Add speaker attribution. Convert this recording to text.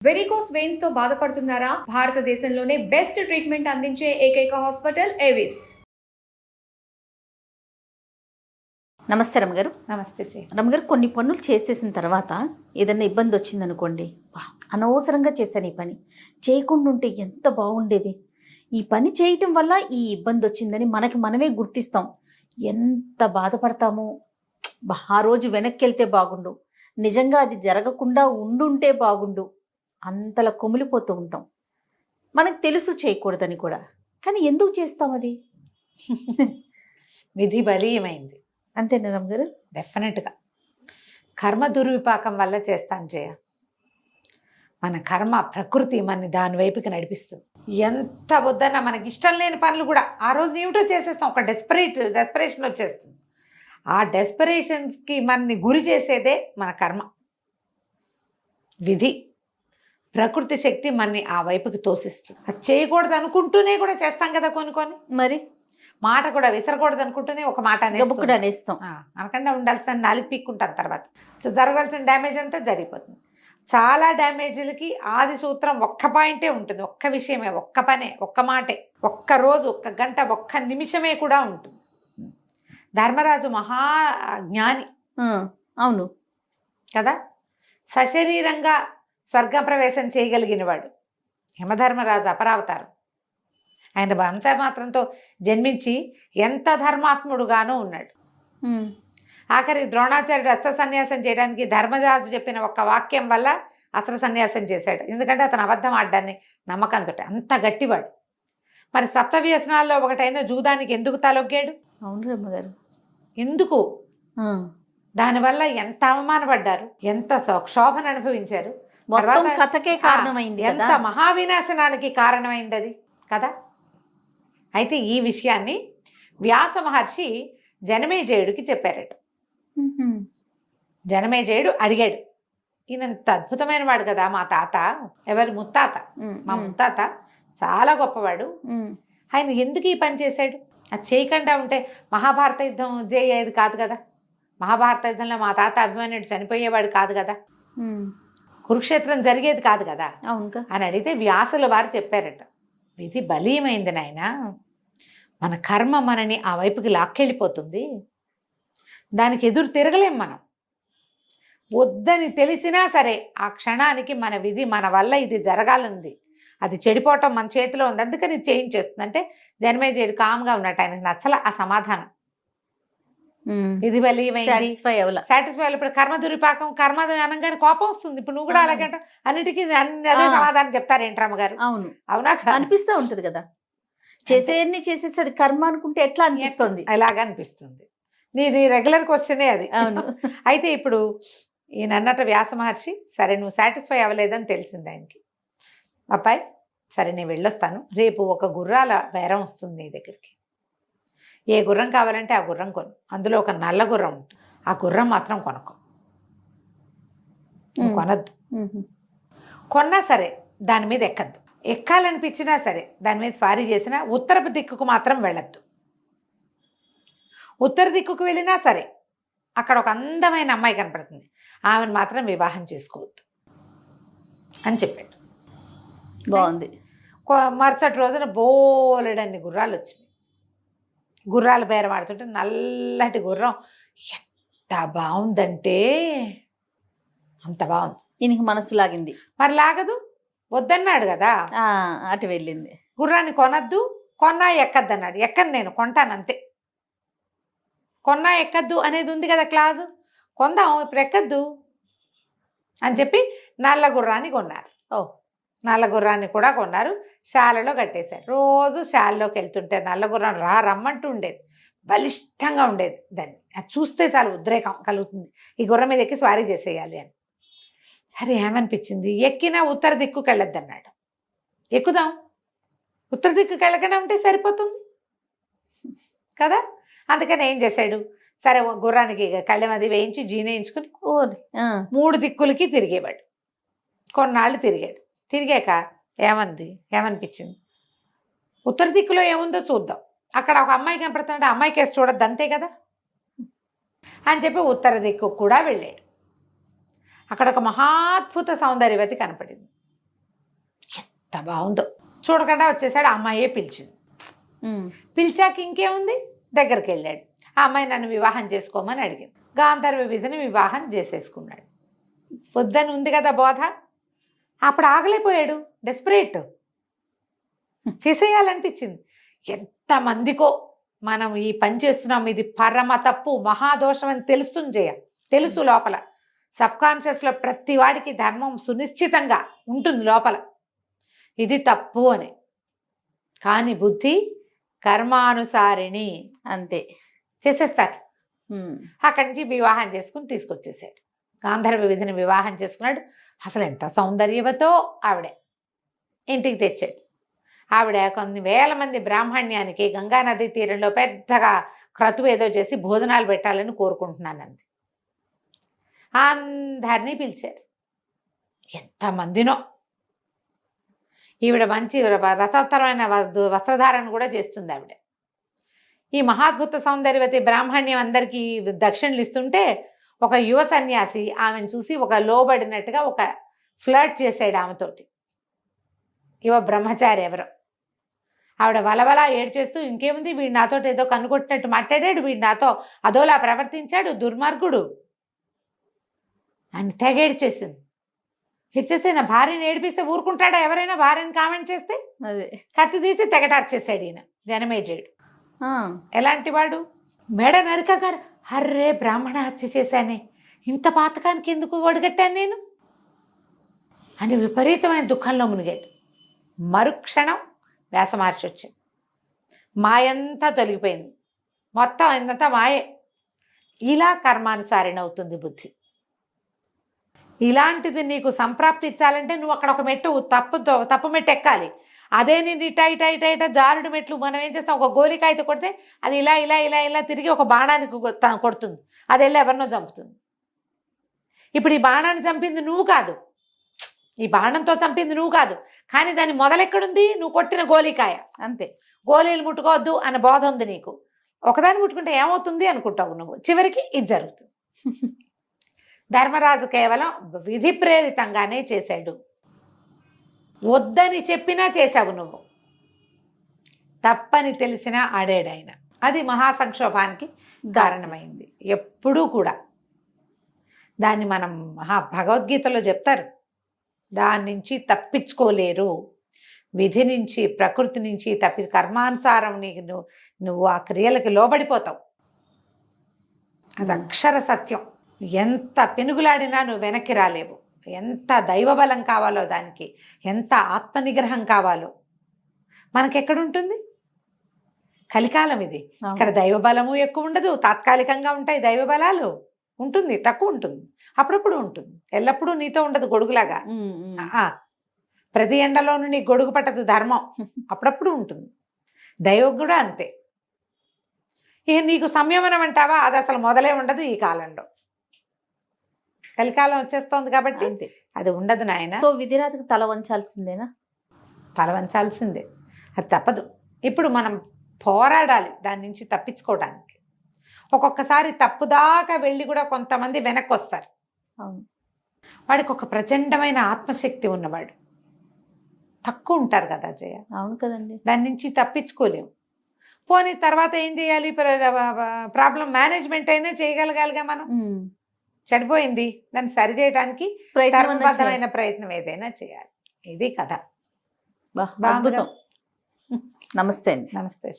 Speaker 1: Varicose veins తో బాధపడుతున్నారా? భారతదేశంలోనే బెస్ట్ ట్రీట్మెంట్ అందించే ఏకైక హాస్పిటల్ ఏవిస్.
Speaker 2: నమస్తే రమ్మగారు.
Speaker 3: నమస్తే
Speaker 2: రమ్మగారు, కొన్ని పనులు చేసేసిన తర్వాత ఏదైనా ఇబ్బంది వచ్చిందనుకోండి, అనవసరంగా చేశాను ఈ పని, చేయకుండా ఉంటే ఎంత బాగుండేది, ఈ పని చేయటం వల్ల ఈ ఇబ్బంది వచ్చిందని మనకి మనమే గుర్తిస్తాం. ఎంత బాధపడతామో, ఆ రోజు వెనక్కి వెళ్తే బాగుండు, నిజంగా అది జరగకుండా ఉండుంటే బాగుండు, అంతలా కుమిలిపోతూ ఉంటాం. మనకు తెలుసు చేయకూడదని కూడా, కానీ ఎందుకు చేస్తాం అది?
Speaker 3: విధి బలీయమైంది.
Speaker 2: అంతేనా రమ్మగారు?
Speaker 3: డెఫినెట్గా కర్మ దుర్విపాకం వల్ల చేస్తాం జయ. మన కర్మ ప్రకృతి మనని దాని వైపుకి నడిపిస్తుంది. ఎంత వద్దన్నా మనకి ఇష్టం లేని పనులు కూడా ఆ రోజు ఏమిటో చేసేస్తాం. ఒక డెస్పరేషన్ వచ్చేస్తుంది. ఆ డెస్పరేషన్స్కి మనని గురి చేసేదే మన కర్మ. విధి, ప్రకృతి శక్తి మనని ఆ వైపుకి తోసిస్తుంది. అది చేయకూడదు అనుకుంటూనే కూడా చేస్తాం కదా కొన్ని.
Speaker 2: మరి
Speaker 3: మాట కూడా విసరకూడదు అనుకుంటూనే ఒక మాట
Speaker 2: అనేస్తాం.
Speaker 3: అనకుండా ఉండాల్సిన నాలుగు పీక్కుంటాం. తర్వాత జరగాల్సిన డ్యామేజ్ అంతా జరిగిపోతుంది. చాలా డ్యామేజ్లకి ఆది సూత్రం ఒక్క పాయింటే ఉంటుంది. ఒక్క విషయమే, ఒక్క పనే, ఒక్క మాటే, ఒక్క రోజు, ఒక్క గంట, ఒక్క నిమిషమే కూడా ఉంటుంది. ధర్మరాజు మహా జ్ఞాని.
Speaker 2: అవును
Speaker 3: కదా, సశరీరంగా స్వర్గప్రవేశం చేయగలిగినవాడు యమధర్మరాజు, అపరావతారం. ఆయన వంశ మాత్రంతో జన్మించి ఎంత ధర్మాత్ముడుగానో ఉన్నాడు. ఆఖరి ద్రోణాచార్యుడు అస్త్ర సన్యాసం చేయడానికి ధర్మరాజు చెప్పిన ఒక్క వాక్యం వల్ల అస్త్ర సన్యాసం చేశాడు. ఎందుకంటే అతను అబద్ధం ఆడడాన్ని నమ్మకంతో, అంత గట్టివాడు. మరి సప్త వ్యసనాల్లో ఒకటైన జూదానికి ఎందుకు తలొగ్గాడు?
Speaker 2: అవును రమ్మగారు.
Speaker 3: ఎందుకు? దానివల్ల ఎంత అవమానపడ్డారు, ఎంత క్షోభను అనుభవించారు.
Speaker 2: కథకే కారణమైంది,
Speaker 3: ఎంత మహావినాశనానికి కారణమైంది అది కదా. అయితే ఈ విషయాన్ని వ్యాస మహర్షి జనమేజయుడికి చెప్పారట. జనమేజయుడు అడిగాడు, ఈయనంత అద్భుతమైన వాడు కదా మా తాత, ఎవరి ముత్తాత, మా ముత్తాత చాలా గొప్పవాడు, ఆయన ఎందుకు ఈ పని చేశాడు? అది చేయకుండా ఉంటే మహాభారత యుద్ధం అయ్యేది కాదు కదా, మహాభారత యుద్ధంలో మా తాత అభిమన్యుడు చనిపోయేవాడు కాదు కదా, కురుక్షేత్రం జరిగేది కాదు కదా అని అడిగితే వ్యాసుల వారు చెప్పారట, విధి బలీయమైంది నాయన, మన కర్మ మనని ఆ వైపుకి లాక్కెళ్ళిపోతుంది, దానికి ఎదురు తిరగలేం మనం. వద్దని తెలిసినా సరే ఆ క్షణానికి మన విధి మన వల్ల ఇది జరగాలంది, అది చెడిపోవటం మన చేతిలో ఉంది, అందుకని చేయించేస్తుంది. అంటే జన్మేజయుడు కామ్గా ఉన్నట్టు, ఆయనకు నచ్చల ఆ సమాధానం. ఇది బలీయమైంది, సాటిస్ఫై. ఇప్పుడు కర్మ దుర్విపాకం, కర్మ అనగానే కోపం వస్తుంది. ఇప్పుడు నువ్వు కూడా అలాగంట అన్నిటికీ అదే సమాధానం చెప్తారేంటి రమ్మగారు? అవునా,
Speaker 2: అనిపిస్తూ ఉంటుంది కదా, చేసేయన్ని చేసేసి అది కర్మ అనుకుంటే ఎట్లా అనిపిస్తుంది?
Speaker 3: అలాగా అనిపిస్తుంది. నీ రెగ్యులర్ క్వశ్చనే అది.
Speaker 2: అవును.
Speaker 3: అయితే ఇప్పుడు ఈయన అన్నట్టు వ్యాస మహర్షి, సరే నువ్వు సాటిస్ఫై అవ్వలేదని తెలిసింది ఆయనకి. అబ్బాయి సరే నేను వెళ్ళొస్తాను, రేపు ఒక గుర్రాల బేరం వస్తుంది నీ దగ్గరికి, ఏ గుర్రం కావాలంటే ఆ గుర్రం కొను, అందులో ఒక నల్ల గుర్రం ఉంటుంది, ఆ గుర్రం మాత్రం కొనకు, కొనద్దు. కొన్నా సరే దాని మీద ఎక్కద్దు, ఎక్కాలనిపించినా సరే దాని మీద స్వారీ చేసినా ఉత్తరపు దిక్కుకు మాత్రం వెళ్ళద్దు. ఉత్తర దిక్కుకు వెళ్ళినా సరే అక్కడ ఒక అందమైన అమ్మాయి కనపడుతుంది, ఆమెను మాత్రం వివాహం చేసుకోవద్దు అని చెప్పాడు.
Speaker 2: బాగుంది.
Speaker 3: మరుసటి రోజున బోలెడన్ని గుర్రాలు వచ్చినాయి. గుర్రాల బేరం ఆడుతుంటే నల్లటి గుర్రం ఎంత బాగుందంటే అంత బాగుంది.
Speaker 2: ఈయనకి మనసు లాగింది.
Speaker 3: మరి లాగదు, వద్దన్నాడు కదా,
Speaker 2: అటు వెళ్ళింది.
Speaker 3: గుర్రాన్ని కొనద్దు, కొన్నా ఎక్కద్దు అన్నాడు. ఎక్కను, నేను కొంటాను అంతే. కొన్నా ఎక్కద్దు అనేది ఉంది కదా క్లాజు, కొందాం ఇప్పుడు ఎక్కద్దు అని చెప్పి నల్ల గుర్రాన్ని కొన్నారు. నల్ల గుర్రాన్ని కూడా కొన్నారు, శాలలో కట్టేశారు. రోజు శాలలోకి వెళ్తుంటే నల్ల గుర్రం రమ్మంటూ ఉండేది, బలిష్టంగా ఉండేది. దాన్ని అది చూస్తే చాలా ఉద్రేకం కలుగుతుంది, ఈ గుర్రం మీద ఎక్కి స్వారీ చేసేయాలి అని. సరే ఏమనిపించింది, ఎక్కినా ఉత్తర దిక్కుకు వెళ్ళొద్దు అన్నాడు. ఎక్కుదాం, ఉత్తర దిక్కుకు వెళ్ళకుండా ఉంటే సరిపోతుంది కదా. అందుకని ఏం చేశాడు, సరే గుర్రానికి కళ్ళెం అది వేయించి జీనేయించుకుని 3 దిక్కులకి తిరిగేవాడు. కొన్నాళ్ళు తిరిగాడు. తిరిగాక ఏమనిపించింది, ఉత్తర దిక్కులో ఏముందో చూద్దాం, అక్కడ ఒక అమ్మాయి కనపడుతుంటే అమ్మాయి కేసు చూడద్దు అంతే కదా అని చెప్పి ఉత్తర దిక్కు కూడా వెళ్ళాడు. అక్కడ ఒక మహాద్భుత సౌందర్యవతి కనపడింది. ఎంత బాగుందో. చూడకుండా వచ్చేసాడు. ఆ అమ్మాయే పిలిచింది. పిలిచాక ఇంకేముంది, దగ్గరికి వెళ్ళాడు. ఆ అమ్మాయి నన్ను వివాహం చేసుకోమని అడిగింది. గాంధర్వ విధిని వివాహం చేసేసుకున్నాడు. వద్దని ఉంది కదా బోధ. అప్పుడు ఆగలేకపోయాడు, డెస్పరేట్, చేసేయాలనిపించింది. ఎంతమందికో మనం ఈ పని చేస్తున్నాం, ఇది పరమ తప్పు, మహాదోషం అని తెలుస్తుంది తెలుసు లోపల. సబ్కాన్షియస్లో ప్రతి వాడికి ధర్మం సునిశ్చితంగా ఉంటుంది లోపల, ఇది తప్పు అని. కానీ బుద్ధి కర్మానుసారిణి,
Speaker 2: అంతే
Speaker 3: చేసేస్తారు. అక్కడి నుంచి వివాహం చేసుకుని తీసుకొచ్చేసాడు. గాంధర్వ విధిని వివాహం చేసుకున్నాడు. అసలు ఎంత సౌందర్యవతో ఆవిడే ఇంటికి తెచ్చాడు. ఆవిడ కొన్ని వేల మంది బ్రాహ్మణ్యానికి గంగా నదీ తీరంలో పెద్దగా క్రతువు ఏదో చేసి భోజనాలు పెట్టాలని కోరుకుంటున్నానంది. అందరినీ పిలిచారు. ఎంతమందినో. ఈవిడ మంచి రసోత్తరమైన వస్త్రధారణ కూడా చేస్తుంది ఆవిడ. ఈ మహాద్భుత సౌందర్యవతి బ్రాహ్మణ్యం అందరికీ దక్షిణలు ఇస్తుంటే ఒక యువ సన్యాసి ఆమెను చూసి ఒక లోబడినట్టుగా ఒక ఫ్లర్ట్ చేశాడు ఆమెతోటి. యువ బ్రహ్మచారి ఎవరో. ఆవిడ వలవలా ఏడ్చేస్తూ, ఇంకేముంది, వీడు నాతో ఏదో కన్నుకొట్టినట్టు మాట్లాడాడు, వీడు నాతో అదోలా ప్రవర్తించాడు, దుర్మార్గుడు అని తెగేడ్చేసింది. ఇచ్చేస్తే నా భార్యని ఏడిపిస్తే ఊరుకుంటాడా ఎవరైనా? భార్యని కామెంట్ చేస్తే
Speaker 2: అదే
Speaker 3: కత్తి తీసి తెగటార్చేశాడు ఈయన జనమేజయుడు. ఎలాంటి వాడు? మెడ నరకగారు, అర్రే బ్రాహ్మణ హత్య చేశానే, ఇంత పాతకానికి ఎందుకు ఒడిగట్టాను నేను అని విపరీతమైన దుఃఖంలో మునిగాడు. మరుక్షణం వ్యాస మహర్షి వచ్చాడు. మాయంతా తొలగిపోయింది, మొత్తం అయిందంతా మాయే. ఇలా కర్మానుసారిణ అవుతుంది బుద్ధి. ఇలాంటిది నీకు సంప్రాప్తి ఇచ్చాలంటే నువ్వు అక్కడ ఒక మెట్టు తప్పు మెట్టు ఎక్కాలి. అదే నేను ఇట జారుడు మెట్లు మనం ఏం చేస్తాం, ఒక గోలికాయతో కొడితే అది ఇలా ఇలా ఇలా ఇలా తిరిగి ఒక బాణానికి కొడుతుంది, అది వెళ్ళి ఎవరినో చంపుతుంది. ఇప్పుడు ఈ బాణాన్ని చంపింది నువ్వు కాదు, ఈ బాణంతో చంపింది నువ్వు కాదు, కానీ దాని మొదలెక్కడుంది? నువ్వు కొట్టిన గోలికాయ. అంతే. గోళీలు ముట్టుకోవద్దు అన్న బోధ ఉంది నీకు. ఒకదాన్ని ముట్టుకుంటే ఏమవుతుంది అనుకుంటావు నువ్వు, చివరికి ఇది జరుగుతుంది. ధర్మరాజు కేవలం విధి ప్రేరితంగానే చేశాడు. వద్దని చెప్పినా చేశావు నువ్వు, తప్పని తెలిసినా ఆడాడాయన. అది మహాసంక్షోభానికి కారణమైంది. ఎప్పుడూ కూడా దాన్ని మనం భగవద్గీతలో చెప్తారు, దాని నుంచి తప్పించుకోలేరు. విధి నుంచి, ప్రకృతి నుంచి కర్మానుసారం నీకు నువ్వు ఆ క్రియలకి లోబడిపోతావు. అది అక్షర సత్యం. ఎంత పెనుగులాడినా నువ్వు వెనక్కి రాలేవు. ఎంత దైవబలం కావాలో దానికి, ఎంత ఆత్మనిగ్రహం కావాలో మనకెక్కడుంటుంది? కలికాలం ఇది. ఇక్కడ దైవబలము ఎక్కువ ఉండదు, తాత్కాలికంగా ఉంటాయి దైవబలాలు. ఉంటుంది, తక్కువ ఉంటుంది, అప్పుడప్పుడు ఉంటుంది, ఎల్లప్పుడూ నీతో ఉండదు గొడుగులాగా. ప్రతి ఎండలోనూ నీకు గొడుగు పట్టదు ధర్మం, అప్పుడప్పుడు ఉంటుంది. దైవం కూడా అంతే. ఇక నీకు సంయమనం అంటావా, అది అసలు మొదలే ఉండదు ఈ కాలంలో. కలికాలం వచ్చేస్తోంది కాబట్టి అంతే, అది ఉండదు నాయన.
Speaker 2: సో విధిరాతకు తల వంచాల్సిందేనా?
Speaker 3: తల వంచాల్సిందే, అది తప్పదు. ఇప్పుడు మనం పోరాడాలి దాని నుంచి తప్పించుకోవడానికి. ఒక్కొక్కసారి తప్పుదాకా వెళ్ళి కూడా కొంతమంది వెనక్కి వస్తారు. వాడికి ఒక ప్రచండమైన ఆత్మశక్తి ఉన్నవాడు, తక్కువ ఉంటారు కదా జయ.
Speaker 2: అవును కదండి.
Speaker 3: దాని నుంచి తప్పించుకోలేము. పోనీ తర్వాత ఏం చేయాలి? ప్రాబ్లం మేనేజ్మెంట్ అయినా చేయగలగాలిగా మనం. చెడిపోయింది, దాన్ని సరిచేయడానికి ప్రయత్నం ఏదైనా చేయాలి. ఇది కథ.
Speaker 2: అద్భుతం. నమస్తే అండి.
Speaker 3: నమస్తే.